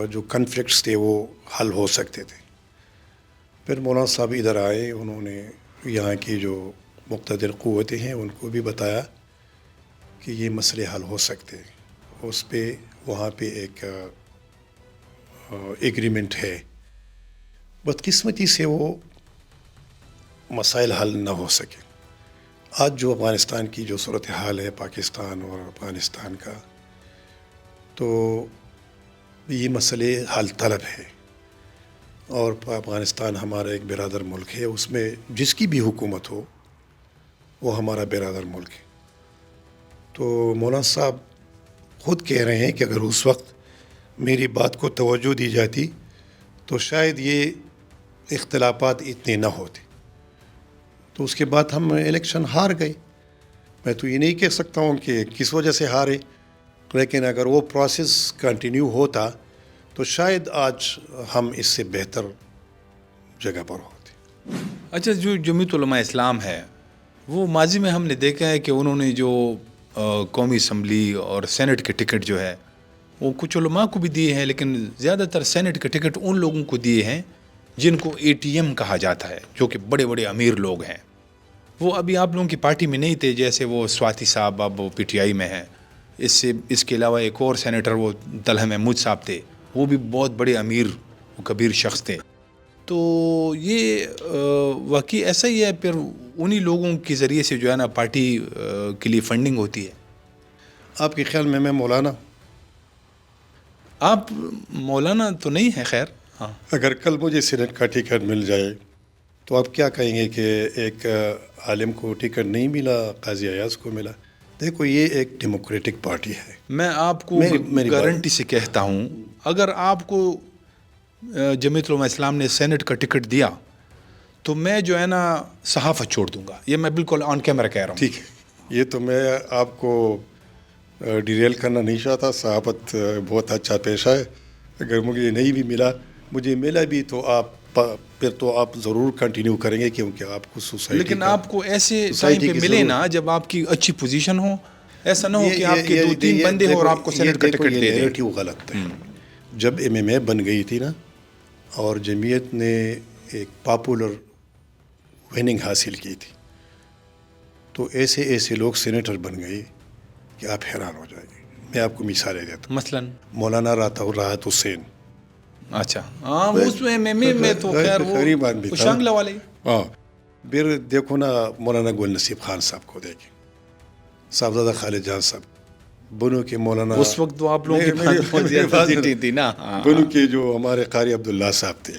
جو کنفلکٹس تھے وہ حل ہو سکتے تھے. پھر مولانا صاحب ادھر آئے، انہوں نے یہاں کی جو مقتدر قوتیں ہیں ان کو بھی بتایا کہ یہ مسئلے حل ہو سکتے ہیں. اس پہ وہاں پہ ایک ایگریمنٹ ہے. بدقسمتی سے وہ مسائل حل نہ ہو سکے. آج جو افغانستان کی جو صورتحال ہے، پاکستان اور افغانستان کا، تو یہ مسئلے حل طلب ہے. اور افغانستان ہمارا ایک برادر ملک ہے، اس میں جس کی بھی حکومت ہو وہ ہمارا برادر ملک ہے. تو مولانا صاحب خود کہہ رہے ہیں کہ اگر اس وقت میری بات کو توجہ دی جاتی تو شاید یہ اختلافات اتنے نہ ہوتے. تو اس کے بعد ہم الیکشن ہار گئے. میں تو یہ نہیں کہہ سکتا ہوں کہ کس وجہ سے ہارے، لیکن اگر وہ پروسیس کنٹینیو ہوتا تو شاید آج ہم اس سے بہتر جگہ پر ہوتے. اچھا، جو جمعیت علماء اسلام ہے وہ ماضی میں ہم نے دیکھا ہے کہ انہوں نے جو قومی اسمبلی اور سینٹ کے ٹکٹ جو ہے وہ کچھ علماء کو بھی دیے ہیں، لیکن زیادہ تر سینٹ کے ٹکٹ ان لوگوں کو دیے ہیں جن کو اے ٹی ایم کہا جاتا ہے، جو کہ بڑے بڑے امیر لوگ ہیں. وہ ابھی آپ لوگوں کی پارٹی میں نہیں تھے، جیسے وہ سواتی صاحب اب وہ پی ٹی آئی میں ہیں. اس کے علاوہ ایک اور سینیٹر وہ طلحہ محمود صاحب تھے، وہ بھی بہت بڑے امیر و کبیر شخص تھے. تو یہ واقعی ایسا ہی ہے، پھر انہی لوگوں کے ذریعے سے جو ہے نا پارٹی کے لیے فنڈنگ ہوتی ہے. آپ کے خیال میں مولانا؟ آپ مولانا تو نہیں ہیں خیر. ہاں، اگر کل مجھے سینٹ کا ٹکٹ مل جائے تو آپ کیا کہیں گے کہ ایک عالم کو ٹکٹ نہیں ملا، قاضی ایاز کو ملا؟ دیکھو، یہ ایک ڈیموکریٹک پارٹی ہے. میں آپ کو گارنٹی سے کہتا ہوں، اگر آپ کو جمعیت علماء اسلام نے سینٹ کا ٹکٹ دیا تو میں جو ہے نا صحافت چھوڑ دوں گا. یہ میں بالکل آن کیمرہ کہہ رہا ہوں. ٹھیک ہے، یہ تو میں آپ کو ڈیریل کرنا نہیں چاہتا. صحافت بہت اچھا پیشہ ہے. اگر مجھے نہیں بھی ملا، مجھے ملا بھی تو پھر تو آپ ضرور کنٹینیو کریں گے، کیونکہ آپ کو سوسائٹی، لیکن آپ کو ایسے ٹائم پہ ملے نا جب آپ کی اچھی پوزیشن ہو. ایسا نہ ہو کہ آپ کے 2-3 بندے ہو اور آپ کو سینٹ کا ٹکٹ دے دیں. نیریٹو غلط ہے. جب ایم ایم اے بن گئی تھی نا اور جمعیت نے ایک پاپولر وننگ حاصل کی تھی، تو ایسے لوگ سینیٹر بن گئے کہ آپ حیران ہو جائیں گے. میں آپ کو مثالیں دیتا ہوں. مثلاً مولانا راحت حسین. اچھا، ہاں، اس میں تو خیر وہ شانگلہ والے. ہاں، پھر دیکھو نا مولانا گل نصیب خان صاحب کو دیکھیں، صاحبزادہ خالد جان صاحب، بنو کے مولانا، اس وقت تو آپ لوگوں کی بہت زیادہ سیٹیں تھی نا. بنو کے جو ہمارے قاری عبداللہ صاحب تھے.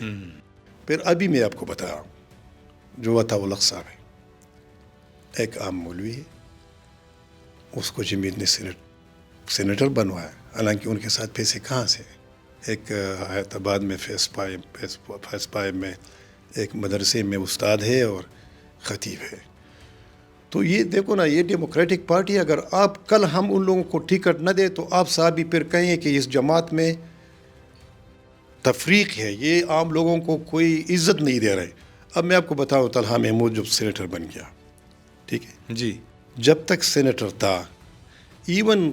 پھر ابھی میں آپ کو بتا رہا ہوں جو عطا الحق صاحب ہے، ایک عام مولوی ہے، اس کو جمعیت نے سینیٹر بنوایا. حالانکہ ان کے ساتھ پیسے کہاں سے؟ ایک حیات آباد میں فیض پائے میں ایک مدرسے میں استاد ہے اور خطیب ہے. تو یہ دیکھو نا، یہ ڈیموکریٹک پارٹی. اگر آپ کل ہم ان لوگوں کو ٹکٹ نہ دیں تو آپ صاحب بھی پھر کہیں کہ اس جماعت میں تفریق ہے، یہ عام لوگوں کو کوئی عزت نہیں دے رہے. اب میں آپ کو بتاؤں، طلحہ محمود جب سینیٹر بن گیا، ٹھیک ہے جی، جب تک سینیٹر تھا ایون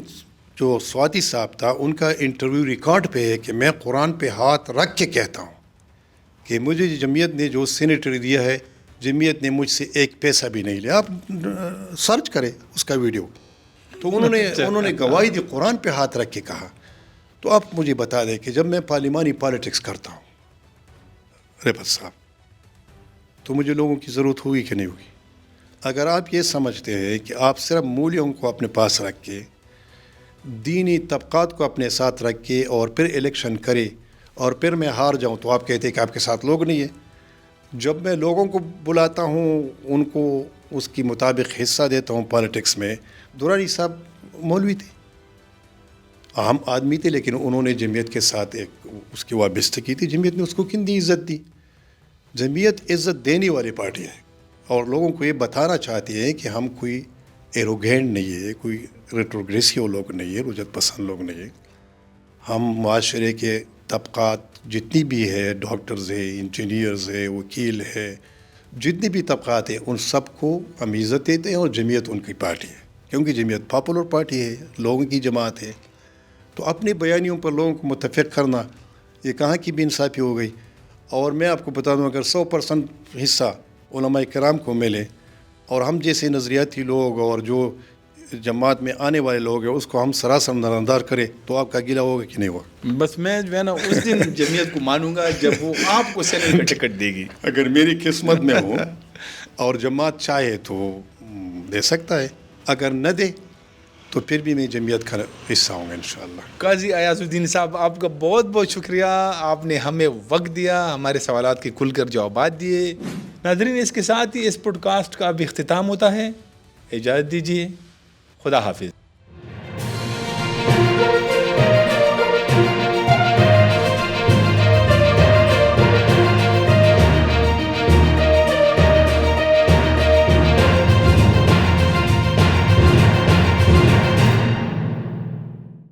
جو سوادی صاحب تھا ان کا انٹرویو ریکارڈ پہ ہے کہ میں قرآن پہ ہاتھ رکھ کے کہتا ہوں کہ مجھے جمعیت نے جو سینیٹری دیا ہے جمعیت نے مجھ سے ایک پیسہ بھی نہیں لیا. آپ سرچ کریں اس کا ویڈیو. تو انہوں نے گواہی دی, قرآن پہ ہاتھ رکھ کے کہا. تو آپ مجھے بتا دیں کہ جب میں پارلیمانی پالیٹکس کرتا ہوں رفعت صاحب, تو مجھے لوگوں کی ضرورت ہوگی کہ نہیں ہوگی؟ اگر آپ یہ سمجھتے ہیں کہ آپ صرف مولیوں کو اپنے پاس رکھ کے, دینی طبقات کو اپنے ساتھ رکھ کے اور پھر الیکشن کرے اور پھر میں ہار جاؤں تو آپ کہتے ہیں کہ آپ کے ساتھ لوگ نہیں ہیں. جب میں لوگوں کو بلاتا ہوں, ان کو اس کی مطابق حصہ دیتا ہوں پالیٹکس میں. درانی صاحب مولوی تھے, عام آدمی تھے, لیکن انہوں نے جمعیت کے ساتھ ایک اس کی وابستگی تھی. جمعیت نے اس کو کتنی عزت دی. جمعیت عزت دینے والی پارٹی ہے اور لوگوں کو یہ بتانا چاہتی ہے کہ ہم کوئی ایروگینٹ نہیں ہے, کوئی ریٹروگریسیو لوگ نہیں ہے, رجعت پسند لوگ نہیں ہے. ہم معاشرے کے طبقات جتنی بھی ہے, ڈاکٹرز ہے, انجینئرز ہے, وکیل ہے, جتنی بھی طبقات ہیں ان سب کو ہم عزت دیتے ہیں. اور جمعیت ان کی پارٹی ہے کیونکہ جمعیت پاپولر پارٹی ہے, لوگوں کی جماعت ہے. تو اپنی بیانیوں پر لوگوں کو متفق کرنا یہ کہاں کی بے انصافی ہو گئی. اور میں آپ کو بتا دوں, اگر 100% حصہ علماء کرام کو ملے اور ہم جیسے نظریاتی لوگ اور جو جماعت میں آنے والے لوگ ہیں اس کو ہم سراسر نظراندار کریں, تو آپ کا گلہ ہوگا کہ نہیں ہوگا؟ بس میں جو ہے نا اس دن جمعیت کو مانوں گا جب وہ آپ کو سینٹ کا ٹکٹ دے گی. اگر میری قسمت میں ہو اور جماعت چاہے تو دے سکتا ہے, اگر نہ دے تو پھر بھی میں جمعیت کا حصہ ہوں گا انشاءاللہ. قاضی ایاز الدین صاحب, آپ کا بہت بہت شکریہ. آپ نے ہمیں وقت دیا, ہمارے سوالات کے کھل کر جوابات دیے. ناظرین, اس کے ساتھ ہی اس پوڈ کاسٹ کا اب اختتام ہوتا ہے. اجازت دیجیے. خدا حافظ.